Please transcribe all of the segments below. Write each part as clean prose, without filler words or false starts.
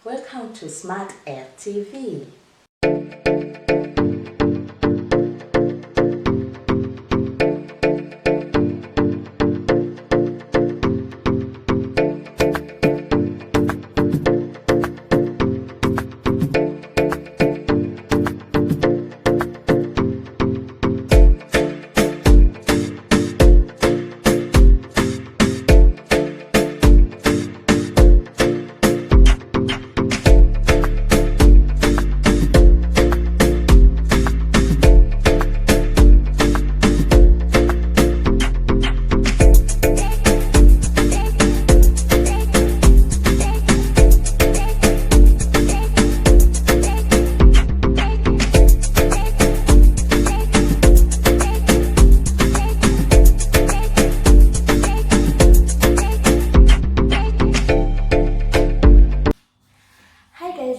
Welcome to Smart Air TV.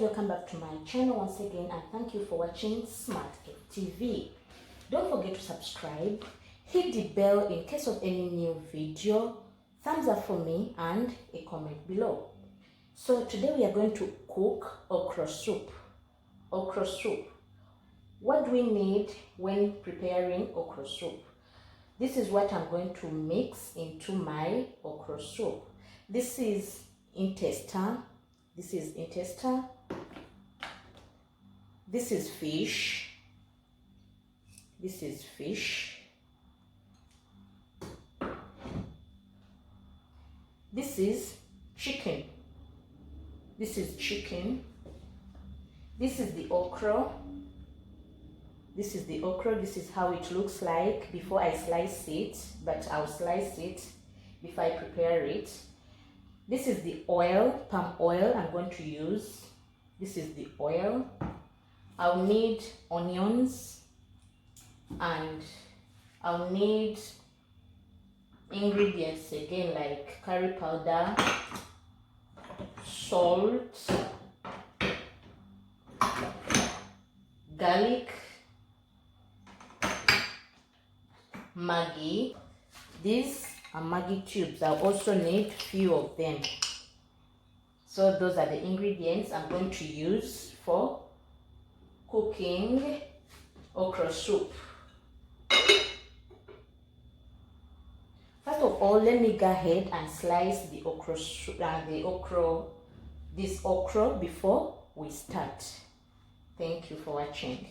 Welcome back to my channel once again, and thank you for watching Smart TV. Don't forget to subscribe, hit the bell in case of any new video, thumbs up for me, and a comment below. So today we are going to cook okra soup. Okra soup. What do we need when preparing okra soup? This is what I'm going to mix into my okra soup. This is intestine. This is intestine. This is fish. This is fish. This is chicken. This is chicken. This is the okra. This is the okra. This is how it looks like before I slice it, but I'll slice it before I prepare it. This is the oil, palm oil I'm going to use. This is the oil. I'll need onions, and I'll need ingredients again like curry powder, salt, garlic, Maggi. These are Maggi tubes. I'll also need few of them. So those are the ingredients I'm going to use for cooking okra soup. First of all, let me go ahead and slice the okra, this okra before we start. Thank you for watching.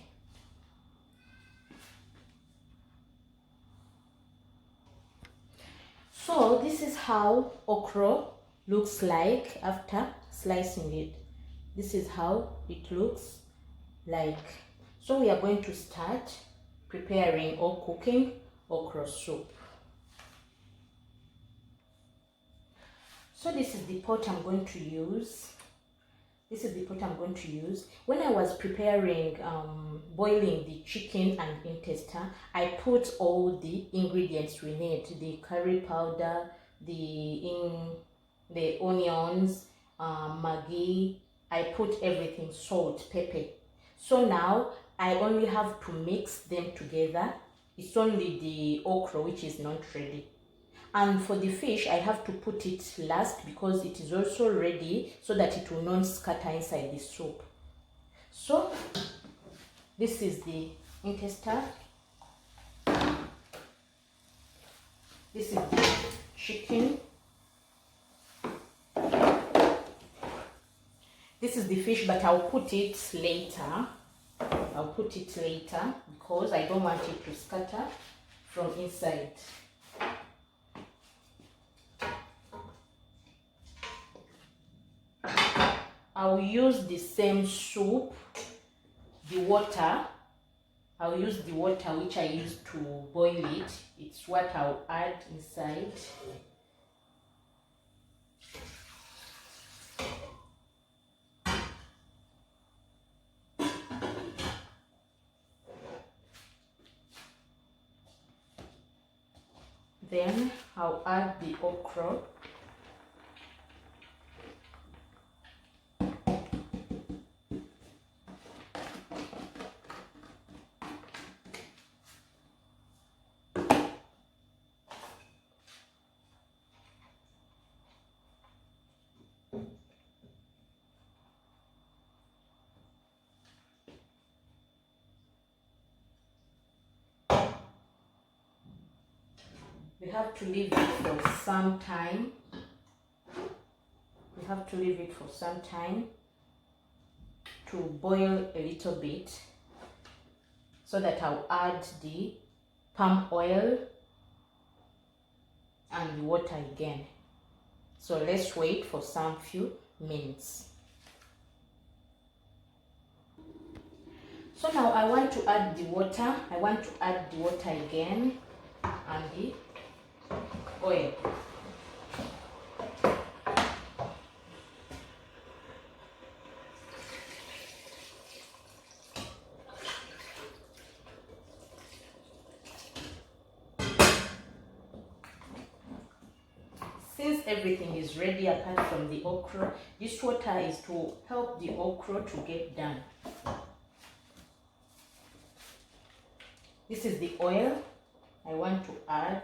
So this is how okra looks like after slicing it. This is how it looks like. So we are going to start preparing or cooking okra soup. So this is the pot I'm going to use. This is the pot I'm going to use. When I was preparing, boiling the chicken and intestine, I put all the ingredients we need: the curry powder, the onions, Maggi. I put everything, salt, pepper. So now I only have to mix them together. It's only the okra which is not ready. And for the fish, I have to put it last because it is also ready so that it will not scatter inside the soup. So this is the intestine. This is the chicken. This is the fish, but I'll put it later. I'll put it later because I don't want it to scatter from inside. I'll use the same soup, the water. I'll use the water which I used to boil it. It's what I'll add inside. Then I'll add the okra. We have to leave it for some time. We have to leave it for some time to boil a little bit, so that I'll add the palm oil and the water again. So let's wait for some few minutes. So now I want to add the water. I want to add the water again and the oil. Since everything is ready apart from the okra, this water is to help the okra to get done. This is the oil I want to add.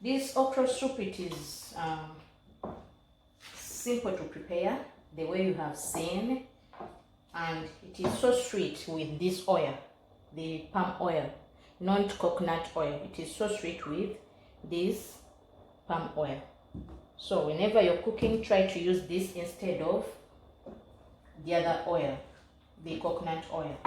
This okra soup, it is simple to prepare the way you have seen, and it is so sweet with this oil, the palm oil, not coconut oil. It is so sweet with this palm oil. So whenever you're cooking, try to use this instead of the other oil, the coconut oil.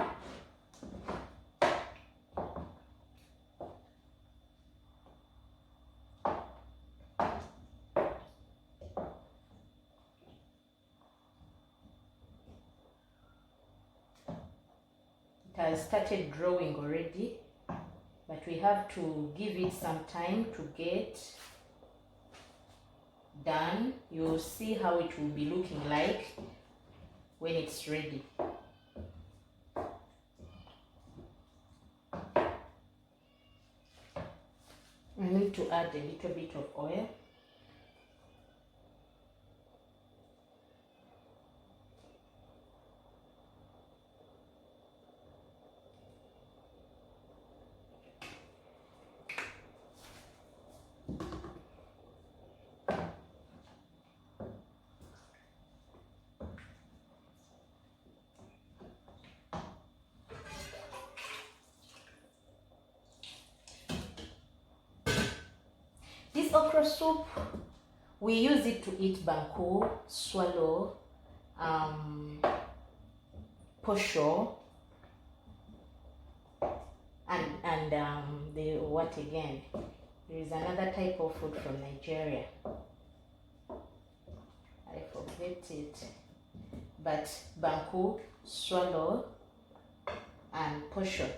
It has started growing already, but we have to give it some time to get done. You'll see how it will be looking like when it's ready. I need to add a little bit of oil. This okra soup, we use it to eat banku, swallow, posho, and the what again? There is another type of food from Nigeria. I forget it. But banku, swallow, and posho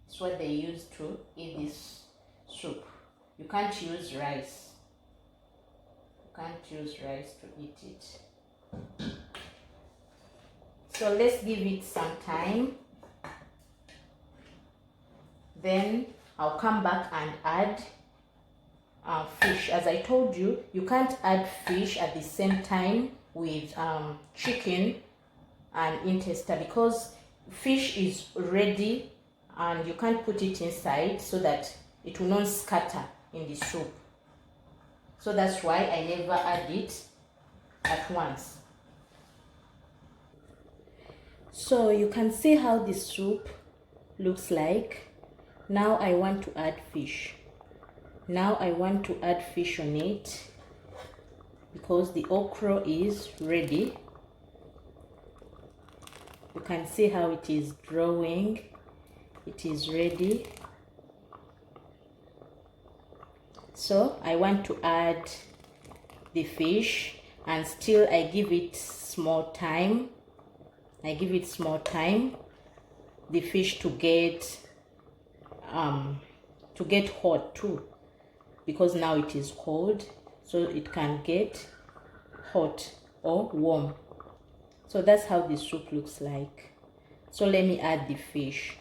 is what they use to eat this soup. You can't use rice. You can't use rice to eat it. So let's give it some time. Then I'll come back and add fish. As I told you, you can't add fish at the same time with chicken and intestine, because fish is ready and you can't put it inside so that it will not scatter in the soup. So that's why I never add it at once. So you can see how the soup looks like. Now I want to add fish. Now I want to add fish on it because the okra is ready. You can see how it is growing. It is ready. So I want to add the fish, and still I give it small time. I give it small time, the fish to get hot too, because now it is cold, so it can get hot or warm. So that's how the soup looks like. So let me add the fish.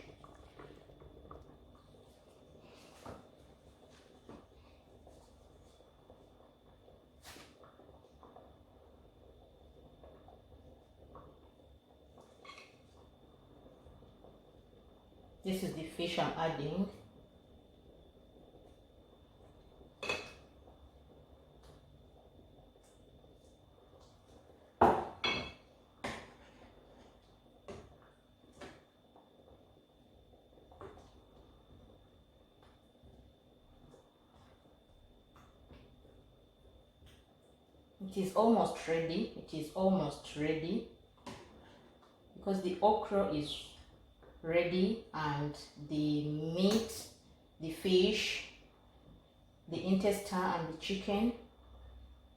This is the fish I'm adding. It is almost ready. It is almost ready because the okra is ready and the meat, the fish, the intestine and the chicken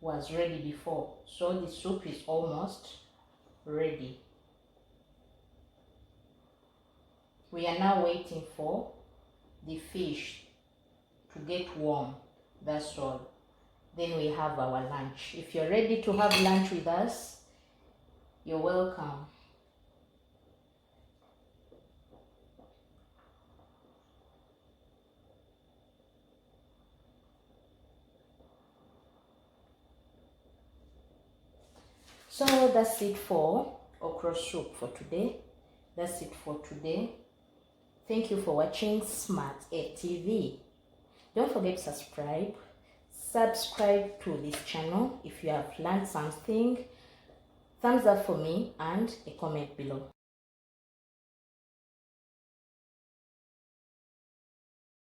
was ready before. So the soup is almost ready. We are now waiting for the fish to get warm. That's all. Then we have our lunch. If you're ready to have lunch with us, you're welcome. So that's it for okra soup for today. That's it for today. Thank you for watching Smart Air TV. Don't forget to subscribe. Subscribe to this channel if you have learned something. Thumbs up for me and a comment below.